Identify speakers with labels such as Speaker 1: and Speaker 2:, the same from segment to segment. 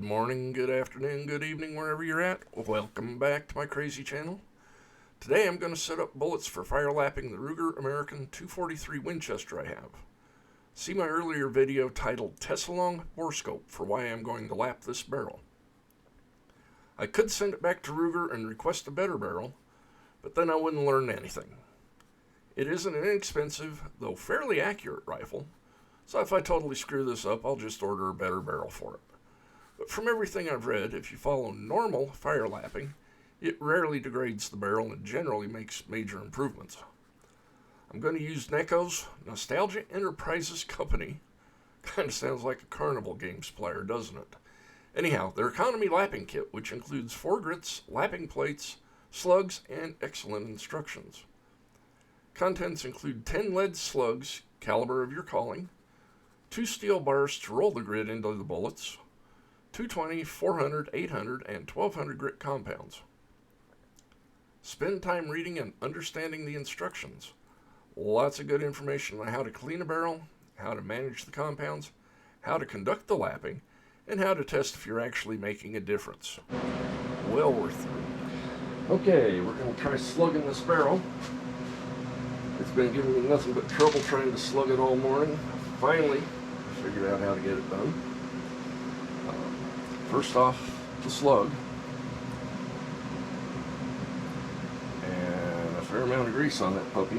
Speaker 1: Good morning, good afternoon, good evening, wherever you're at. Welcome back to my crazy channel. Today I'm going to set up bullets for fire lapping the Ruger American 243 Winchester I have. See my earlier video titled Test-Along Bore Scope for why I'm going to lap this barrel. I could send it back to Ruger and request a better barrel, but then I wouldn't learn anything. It is an inexpensive, though fairly accurate rifle, so if I totally screw this up, I'll just order a better barrel for it. But from everything I've read, if you follow normal fire lapping, it rarely degrades the barrel and generally makes major improvements. I'm going to use Necco's Nostalgia Enterprises Company. Kind of sounds like a Carnival Games player, doesn't it? Anyhow, their economy lapping kit, which includes 4 grits, lapping plates, slugs, and excellent instructions. Contents include 10 lead slugs, caliber of your calling, 2 steel bars to roll the grit into the bullets, 220, 400, 800, and 1200 grit compounds. Spend time reading and understanding the instructions. Lots of good information on how to clean a barrel, how to manage the compounds, how to conduct the lapping, and how to test if you're actually making a difference. Well worth it. Okay, we're going to try slugging this barrel. It's been giving me nothing but trouble trying to slug it all morning. Finally, I figured out how to get it done. First off, the slug. And a fair amount of grease on that puppy.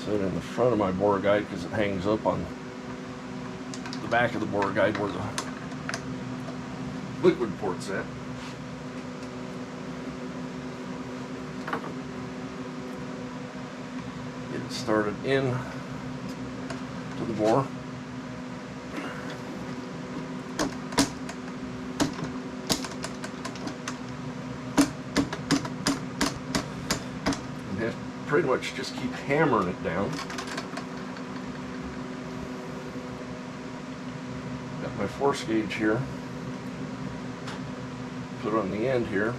Speaker 1: Set it in the front of my bore guide because it hangs up on the back of the bore guide where the liquid port's at. Get it started in to the bore. And have to pretty much just keep hammering it down. Got my force gauge here. Put it on the end here.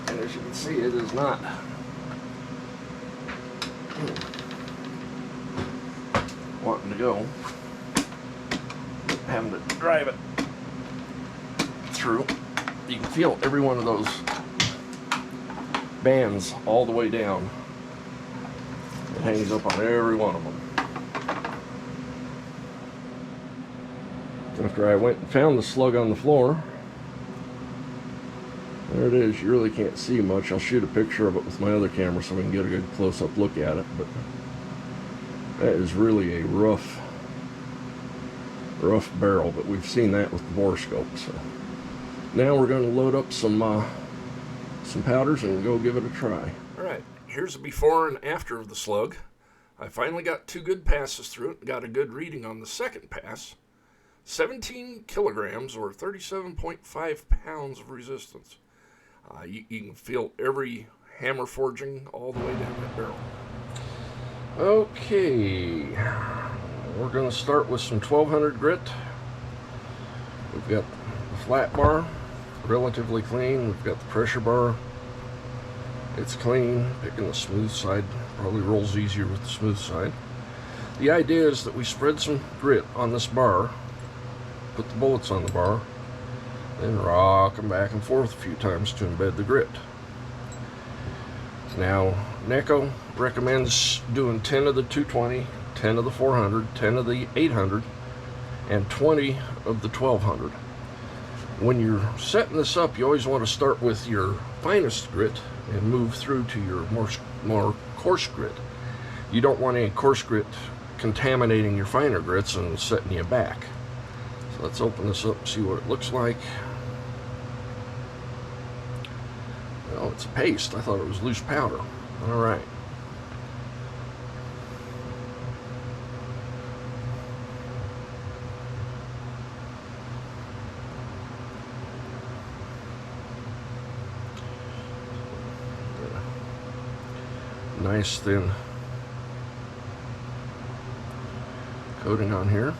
Speaker 1: And as you can see, it is not wanting to go. Having to drive it through. You can feel every one of those bands all the way down. It hangs up on every one of them. After I went and found the slug on the floor, there it is. You really can't see much. I'll shoot a picture of it with my other camera so we can get a good close-up look at it. But that is really a rough barrel. But we've seen that with the bore scope. So now we're going to load up some powders and go give it a try. All right. Here's a before and after of the slug. I finally got 2 good passes through it. Got a good reading on the second pass. 17 kilograms or 37.5 pounds of resistance. You can feel every hammer forging all the way down that barrel. Okay, we're going to start with some 1200 grit. We've got the flat bar, relatively clean. We've got the pressure bar. It's clean. Picking the smooth side probably rolls easier with the smooth side. The idea is that we spread some grit on this bar, put the bullets on the bar, then rock them back and forth a few times to embed the grit. Now, Necco recommends doing 10 of the 220, 10 of the 400, 10 of the 800, and 20 of the 1200. When you're setting this up, you always want to start with your finest grit and move through to your more coarse grit. You don't want any coarse grit contaminating your finer grits and setting you back. So let's open this up and see what it looks like. Oh, it's a paste. I thought it was loose powder. All right. Nice thin coating on here.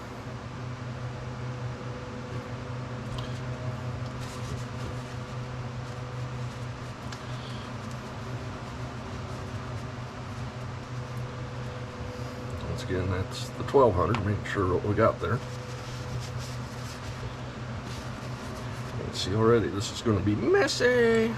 Speaker 1: again, that's the 1200. Make sure what we got there. You can see already this is going to be messy.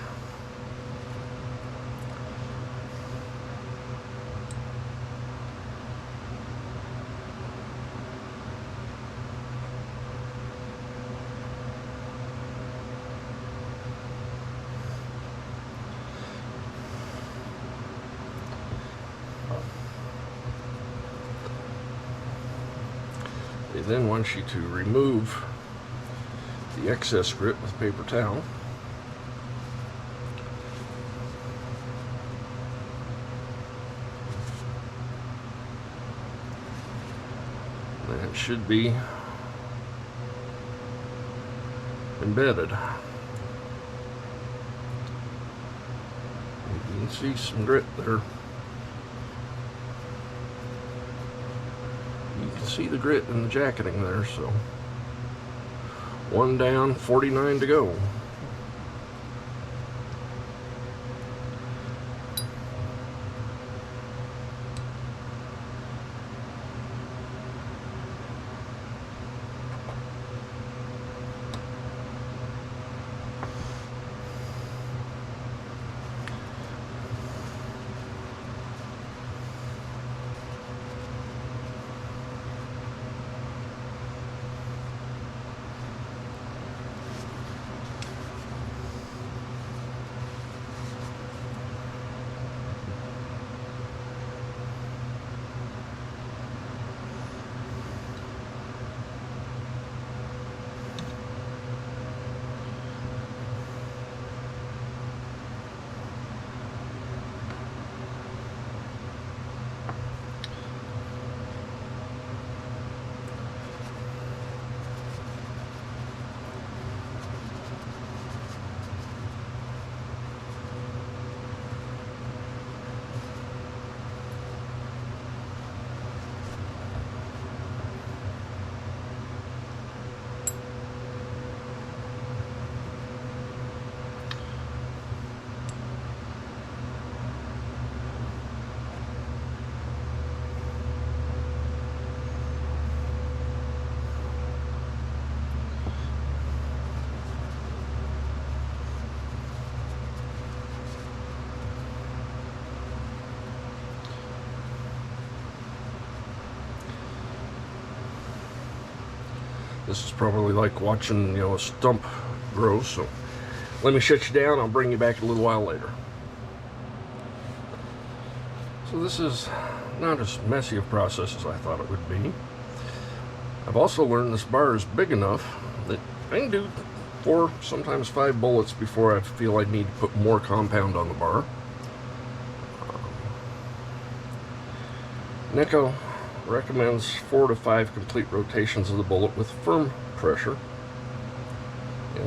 Speaker 1: They then want you to remove the excess grit with a paper towel. That should be embedded. You can see some grit there. You can see the grit in the jacketing there, so one down, 49 to go. This is probably like watching, a stump grow, so let me shut you down. I'll bring you back a little while later. So this is not as messy a process as I thought it would be. I've also learned this bar is big enough that I can do 4, sometimes 5 bullets before I feel I need to put more compound on the bar. Neko recommends 4 to 5 complete rotations of the bullet with firm pressure.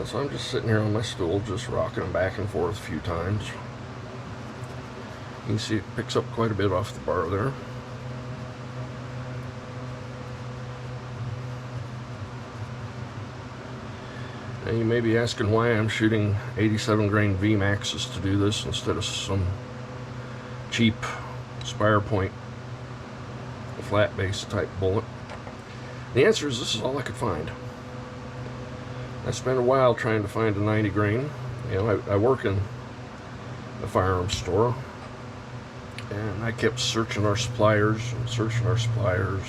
Speaker 1: So I'm just sitting here on my stool, just rocking them back and forth a few times. You can see it picks up quite a bit off the bar there. Now you may be asking why I'm shooting 87 grain VMAXs to do this instead of some cheap Spire Point flat base type bullet. The answer is this is all I could find. I spent a while trying to find a 90 grain. I work in a firearms store, and I kept searching our suppliers and searching our suppliers.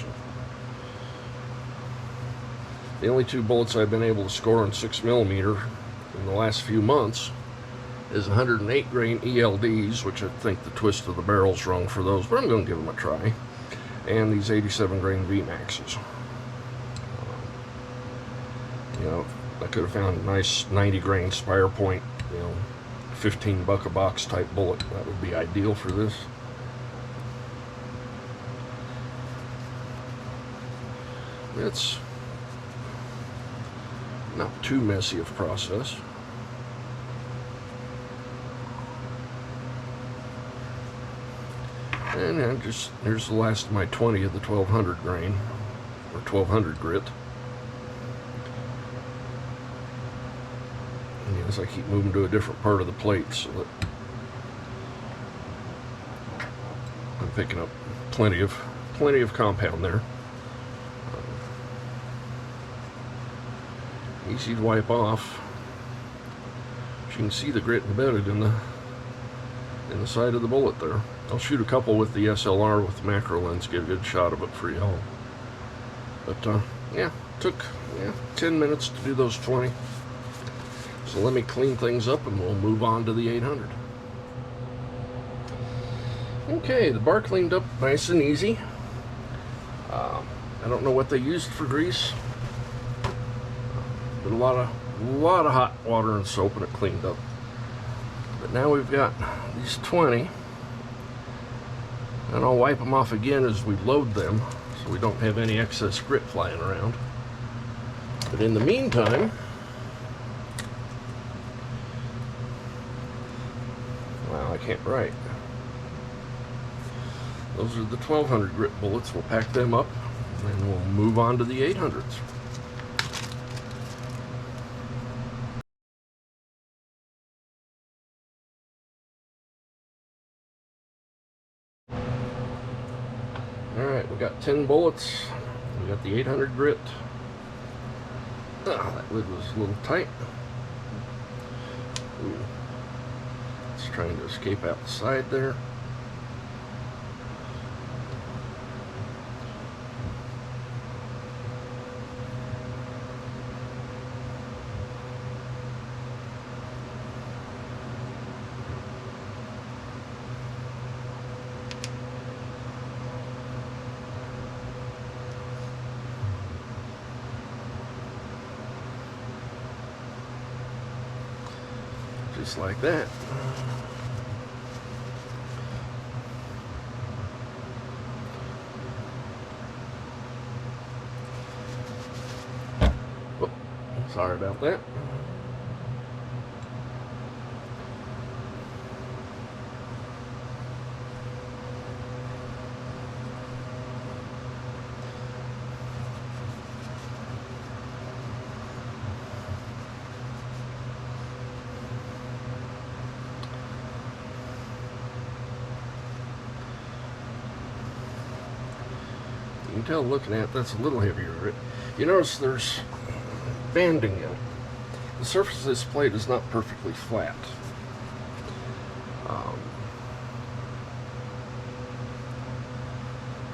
Speaker 1: The only 2 bullets I've been able to score on 6mm in the last few months is 108 grain ELDs, which I think the twist of the barrel's wrong for those, but I'm going to give them a try. And these 87 grain VMAXs. I could have found a nice 90 grain Spire Point, $15 a box type bullet. That would be ideal for this. It's not too messy of a process. And here's the last of my 20 of the 1200 grain, or 1200 grit. And as I keep moving to a different part of the plate, so that I'm picking up plenty of plenty of compound there. Easy to wipe off. You can see the grit embedded in the side of the bullet there. I'll shoot a couple with the SLR with the macro lens, get a good shot of it for y'all. But yeah, took 10 minutes to do those 20. So let me clean things up and we'll move on to the 800. Okay, the bar cleaned up nice and easy. I don't know what they used for grease, but a lot of hot water and soap and it cleaned up. But now we've got these 20, and I'll wipe them off again as we load them so we don't have any excess grit flying around. But in the meantime, wow, I can't write. Those are the 1200 grit bullets. We'll pack them up and then we'll move on to the 800s. Alright, we got 10 bullets. We got the 800 grit. That lid was a little tight. Ooh. It's trying to escape out the side there. Just like that. Oh, sorry about that. You can tell looking at that's a little heavier. You notice there's banding in it. The surface of this plate is not perfectly flat.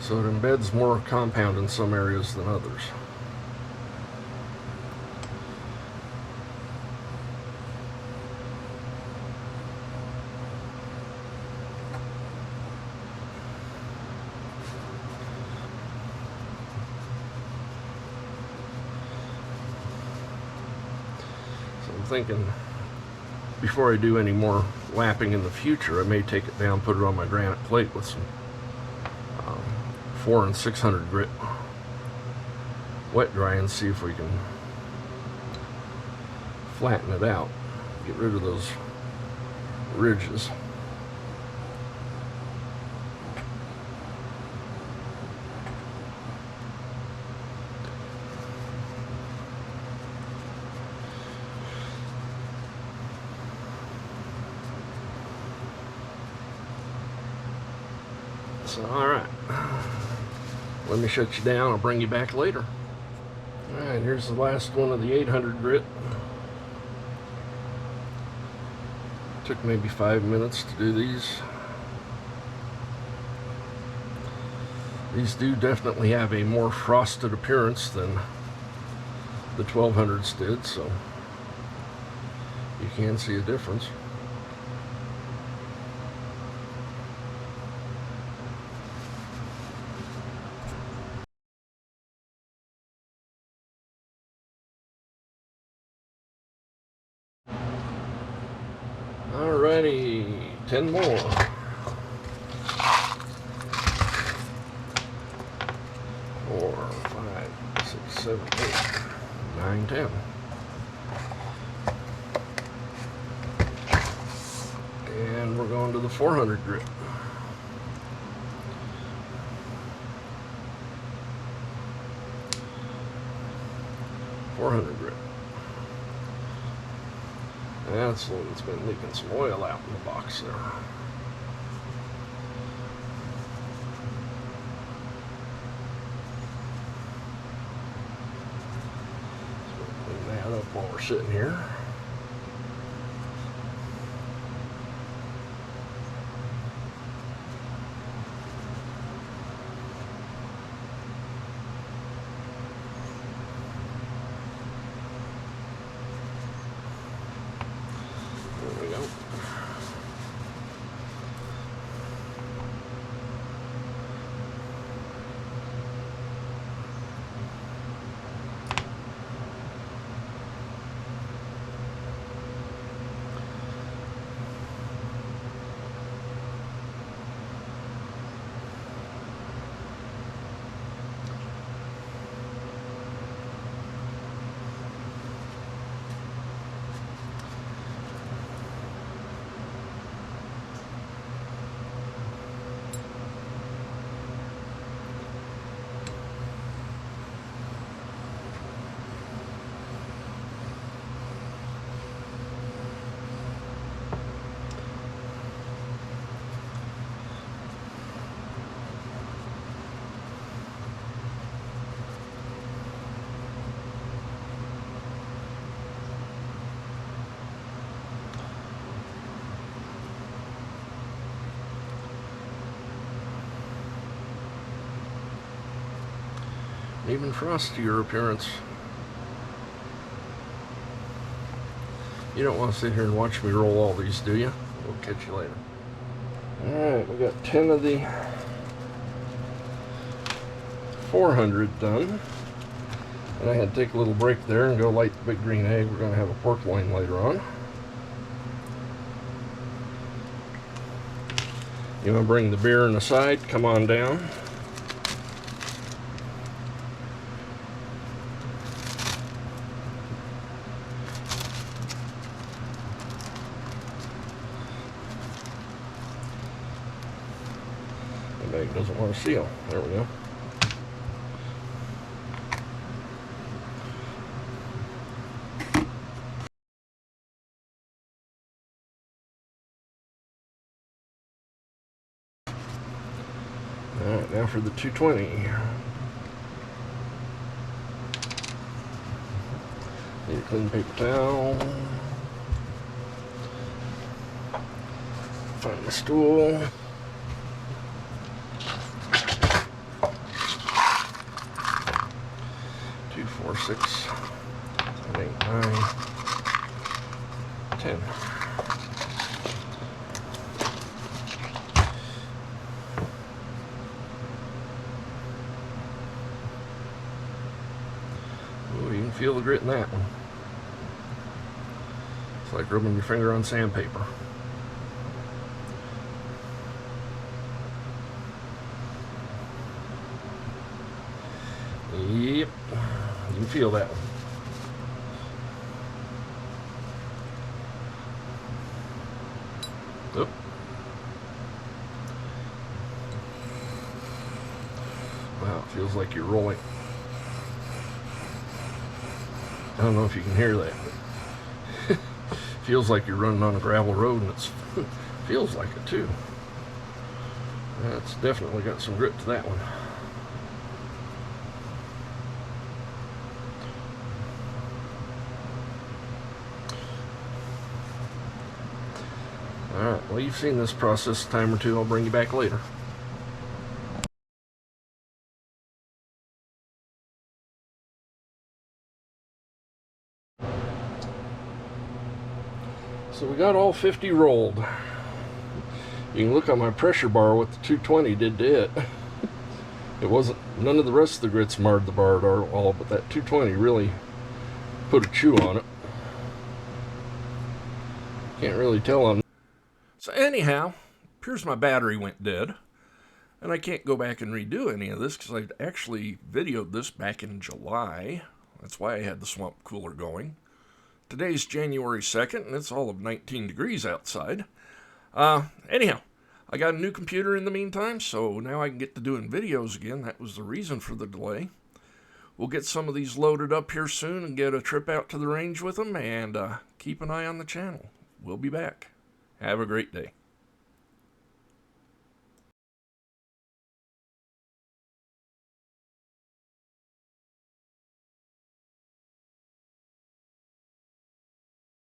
Speaker 1: So it embeds more compound in some areas than others. Thinking before I do any more lapping in the future, I may take it down, put it on my granite plate with some 400 and 600 grit wet dry and see if we can flatten it out, get rid of those ridges. So, alright, let me shut you down. I'll bring you back later. Alright, here's the last one of the 800 grit. Took maybe 5 minutes to do these. These do definitely have a more frosted appearance than the 1200s did, so you can see a difference. Alrighty, 10 more. 4, 5, 6, 7, 8, 9, 10. And we're going to the 400 grit. That's the one that's been leaking some oil out in the box there. while we're sitting here. There we go. Even frostier appearance. You don't want to sit here and watch me roll all these, do you? We'll catch you later. Alright, we got 10 of the 400 done. And I had to take a little break there and go light the big green egg. We're going to have a pork loin later on. You want to bring the beer on the side, come on down. The bag doesn't want to seal. There we go. Alright, now for the 220. Need a clean paper towel. Find the stool. Two, 4, 6, 7, 8, 9, 10. Ooh, you can feel the grit in that one. It's like rubbing your finger on sandpaper. Yep, you can feel that one. Oop. Wow, it feels like you're rolling. I don't know if you can hear that. Feels like you're running on a gravel road, and it feels like it too. That's definitely got some grit to that one. Alright, well, you've seen this process a time or two. I'll bring you back later. So we got all 50 rolled. You can look on my pressure bar what the 220 did to it. It wasn't, none of the rest of the grits marred the bar at all, but that 220 really put a chew on it. Can't really tell on. So anyhow, appears my battery went dead, and I can't go back and redo any of this because I actually videoed this back in July. That's why I had the swamp cooler going. Today's January 2nd, and it's all of 19 degrees outside. Anyhow, I got a new computer in the meantime, so now I can get to doing videos again. That was the reason for the delay. We'll get some of these loaded up here soon and get a trip out to the range with them, and keep an eye on the channel. We'll be back. Have a great day.